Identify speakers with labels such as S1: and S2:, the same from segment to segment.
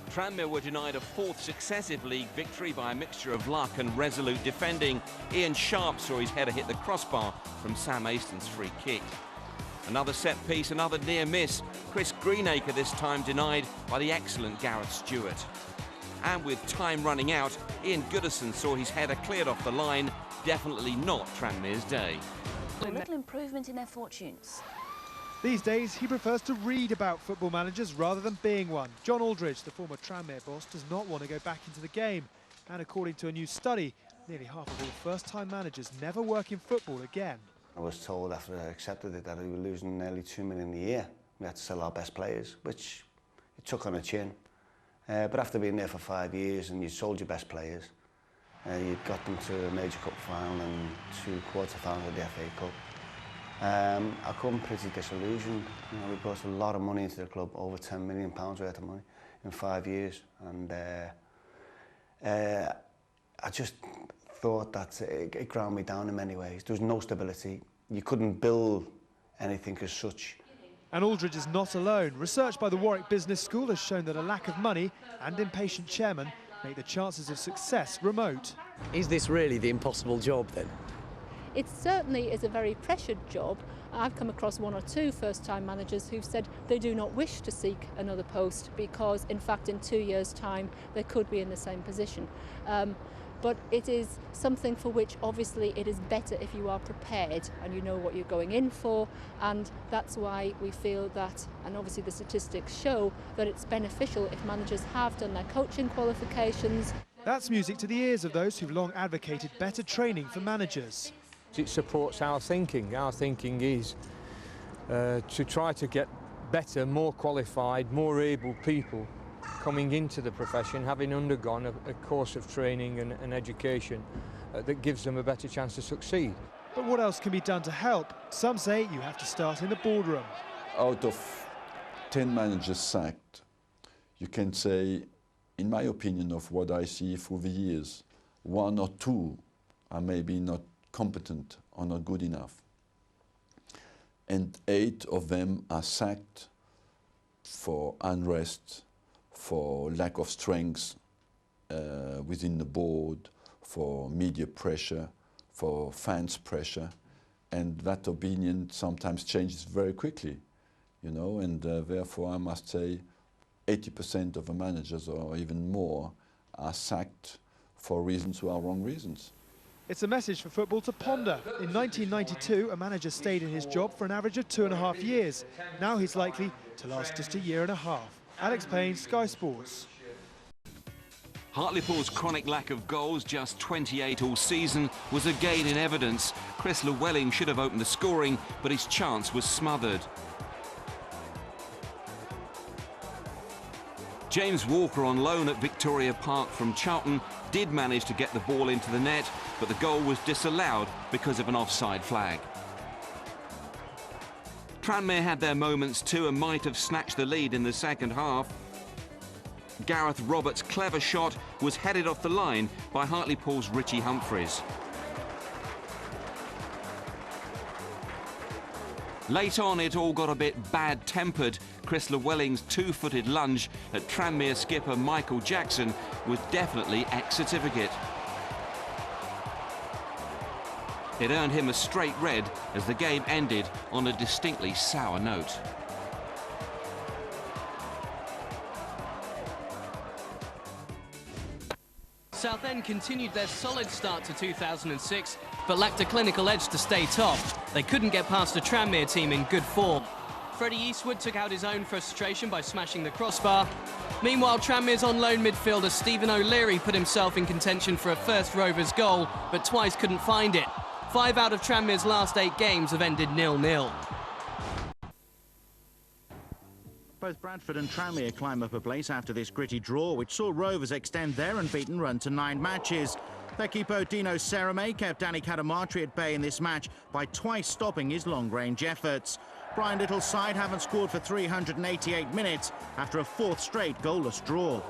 S1: Tranmere were denied a fourth successive league victory by a mixture of luck and resolute defending. Ian Sharp saw his header hit the crossbar from Sam Aston's free kick. Another set piece, another near miss. Chris Greenacre this time denied by the excellent Gareth Stewart. And with time running out, Ian Goodison saw his header cleared off the line. Definitely not Tranmere's day.
S2: A little improvement in their fortunes.
S3: These days, he prefers to read about football managers rather than being one. John Aldridge, the former Tranmere boss, does not want to go back into the game. And according to a new study, nearly half of all first-time managers never work in football again.
S4: I was told after I accepted it that we were losing nearly $2 million a year. We had to sell our best players, which it took on a chin. But after being there for 5 years and you sold your best players, you got them to a major cup final and 2 quarter-finals of the FA Cup. I come pretty disillusioned. You know, we brought a lot of money into the club, over £10 million worth of money in 5 years, and I just thought that it ground me down in many ways. There was no stability. You couldn't build anything as such.
S3: And Aldridge is not alone. Research by the Warwick Business School has shown that a lack of money and impatient chairmen make the chances of success remote.
S5: Is this really the impossible job then?
S6: It certainly is a very pressured job. I've come across 1 or 2 first-time managers who've said they do not wish to seek another post because, in fact, in 2 years' time, they could be in the same position. But it is something for which, obviously, it is better if you are prepared and you know what you're going in for, and that's why we feel that, and obviously the statistics show, that it's beneficial if managers have done their coaching qualifications.
S3: That's music to the ears of those who've long advocated better training for managers.
S7: It supports our thinking. Our thinking is to try to get better, more qualified, more able people coming into the profession, having undergone a course of training and education that gives them a better chance to succeed.
S3: But what else can be done to help? Some say you have to start in the boardroom.
S8: Out of 10 managers sacked, you can say, in my opinion, of what I see through the years, 1 or 2 are maybe not competent or not good enough. And 8 of them are sacked for unrest, for lack of strength within the board, for media pressure, for fans pressure, and that opinion sometimes changes very quickly, you know, and therefore I must say 80% of the managers or even more are sacked for reasons who are wrong reasons.
S3: It's a message for football to ponder. In 1992, a manager stayed in his job for an average of 2.5 years. Now he's likely to last just 1.5 years. Alex Payne, Sky Sports.
S1: Hartlepool's chronic lack of goals, just 28 all season, was again in evidence. Chris Llewellyn should have opened the scoring, but his chance was smothered. James Walker, on loan at Victoria Park from Charlton, did manage to get the ball into the net, but the goal was disallowed because of an offside flag. Tranmere had their moments too and might have snatched the lead in the second half. Gareth Roberts' clever shot was headed off the line by Hartlepool's Richie Humphreys. Late on, it all got a bit bad-tempered. Chris Llewellyn's 2-footed lunge at Tranmere skipper Michael Jackson was definitely ex-certificate. It earned him a straight red as the game ended on a distinctly sour note.
S9: Southend continued their solid start to 2006, but lacked a clinical edge to stay top. They couldn't get past a Tranmere team in good form. Freddie Eastwood took out his own frustration by smashing the crossbar. Meanwhile, Tranmere's on-loan midfielder Stephen O'Leary put himself in contention for a first Rovers goal, but twice couldn't find it. 5 out of Tranmere's last 8 games have ended 0-0.
S10: Both Bradford and Tranmere climb up a place after this gritty draw, which saw Rovers extend their unbeaten run to 9 matches. Their keeper Dino Serame kept Danny Cadamartri at bay in this match by twice stopping his long-range efforts. Brian Little's side haven't scored for 388 minutes after a 4th straight goalless draw.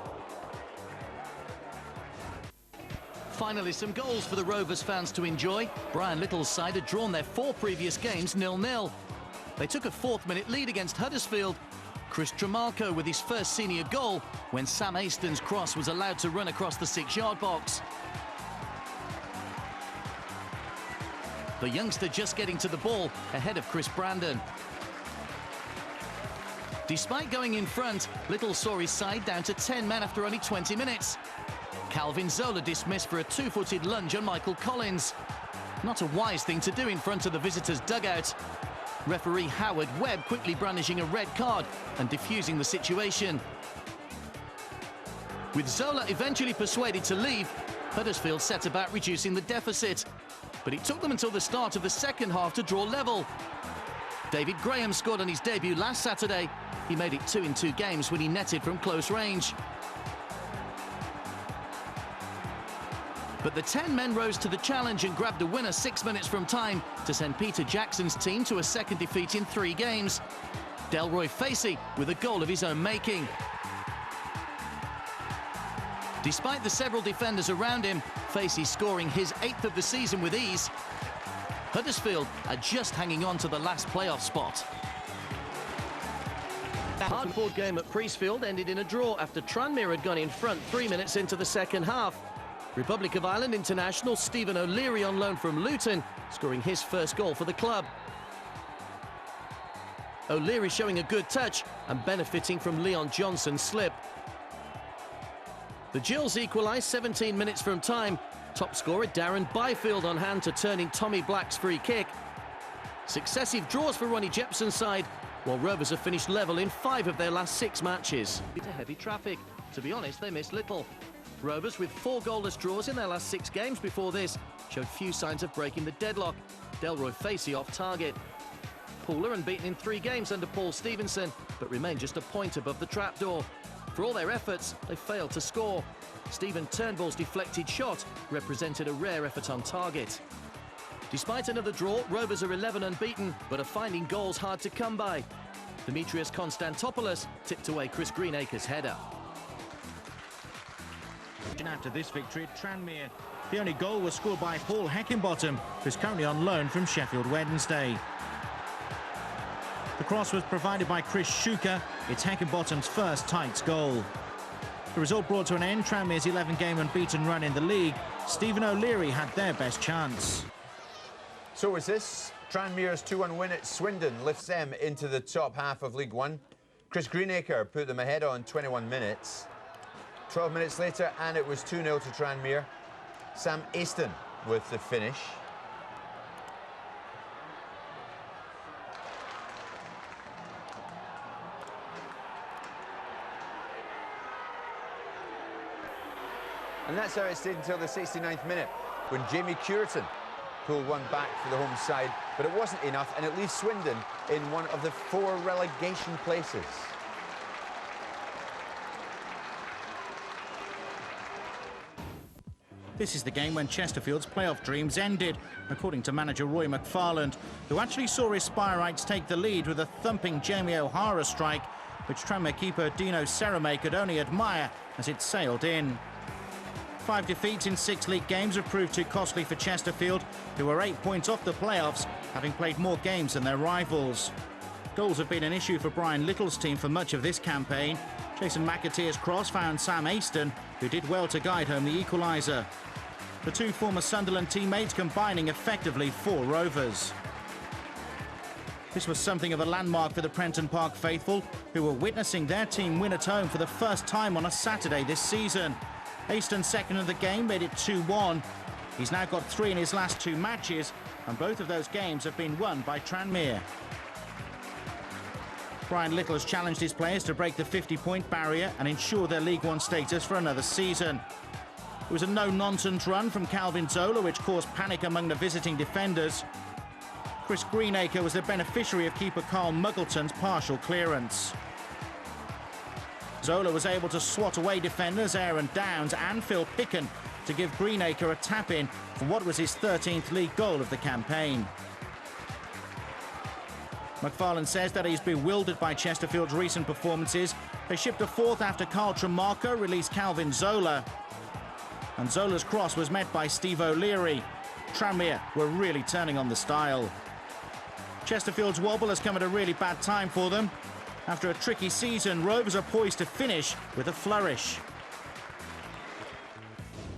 S11: Finally, some goals for the Rovers fans to enjoy. Brian Little's side had drawn their 4 previous games 0-0. They took a 4th-minute lead against Huddersfield, Chris Tremarco with his first senior goal when Sam Easton's cross was allowed to run across the 6-yard box. The youngster just getting to the ball ahead of Chris Brandon. Despite going in front, Little saw his side down to 10 men after only 20 minutes. Calvin Zola dismissed for a 2-footed lunge on Michael Collins. Not a wise thing to do in front of the visitors' dugout. Referee Howard Webb quickly brandishing a red card and diffusing the situation. With Zola eventually persuaded to leave, Huddersfield set about reducing the deficit. But it took them until the start of the second half to draw level. David Graham scored on his debut last Saturday. He made it 2 in 2 games when he netted from close range. But the 10 men rose to the challenge and grabbed a winner 6 minutes from time to send Peter Jackson's team to a second defeat in 3 games. Delroy Facey with a goal of his own making. Despite the several defenders around him, Facey scoring his 8th of the season with ease. Huddersfield are just hanging on to the last playoff spot.
S12: The hard-fought game at Priestfield ended in a draw after Tranmere had gone in front 3 minutes into the second half. Republic of Ireland international Stephen O'Leary on loan from Luton, scoring his first goal for the club. O'Leary showing a good touch and benefiting from Leon Johnson's slip. The Gills equalised 17 minutes from time. Top scorer Darren Byfield on hand to turn in Tommy Black's free kick. Successive draws for Ronnie Jepson's side, while Rovers have finished level in 5 of their last 6 matches. Into heavy traffic. To be honest, they missed little. Rovers, with 4 goalless draws in their last 6 games before this, showed few signs of breaking the deadlock. Delroy Facey off target. Pooler unbeaten in 3 games under Paul Stevenson, but remained just a point above the trapdoor. For all their efforts, they failed to score. Stephen Turnbull's deflected shot represented a rare effort on target. Despite another draw, Rovers are 11 unbeaten, but are finding goals hard to come by. Demetrios Konstantopoulos tipped away Chris Greenacre's header.
S10: After this victory at Tranmere, the only goal was scored by Paul Heckingbottom, who's currently on loan from Sheffield Wednesday. The cross was provided by Chris Schuker. It's Heckingbottom's first Tights goal. The result brought to an end Tranmere's 11-game unbeaten run in the league. Stephen O'Leary had their best chance.
S13: So is this. Tranmere's 2-1 win at Swindon lifts them into the top half of League One. Chris Greenacre put them ahead on 21 minutes. 12 minutes later, and it was 2-0 to Tranmere. Sam Easton with the finish. And that's how it stayed until the 69th minute, when Jamie Cureton pulled one back for the home side, but it wasn't enough, and it leaves Swindon in one of the 4 relegation places.
S10: This is the game when Chesterfield's playoff dreams ended, according to manager Roy McFarland, who actually saw his Spireites take the lead with a thumping Jamie O'Hara strike, which Tranmere keeper Dino Serame could only admire as it sailed in. 5 defeats in 6 league games have proved too costly for Chesterfield, who are 8 points off the playoffs, having played more games than their rivals. Goals have been an issue for Brian Little's team for much of this campaign. Jason McAteer's cross found Sam Easton, who did well to guide home the equaliser. The 2 former Sunderland teammates combining effectively for Rovers. This was something of a landmark for the Prenton Park faithful, who were witnessing their team win at home for the first time on a Saturday this season. Easton's second of the game made it 2-1. He's now got 3 in his last 2 matches, and both of those games have been won by Tranmere. Brian Little has challenged his players to break the 50-point barrier and ensure their League One status for another season. It was a no-nonsense run from Calvin Zola, which caused panic among the visiting defenders. Chris Greenacre was the beneficiary of keeper Carl Muggleton's partial clearance. Zola was able to swat away defenders Aaron Downs and Phil Picken to give Greenacre a tap-in for what was his 13th league goal of the campaign. McFarland says that he's bewildered by Chesterfield's recent performances. They shipped a 4th after Carl Tremarco released Calvin Zola. And Zola's cross was met by Steve O'Leary. Tranmere were really turning on the style. Chesterfield's wobble has come at a really bad time for them. After a tricky season, Rovers are poised to finish with a flourish.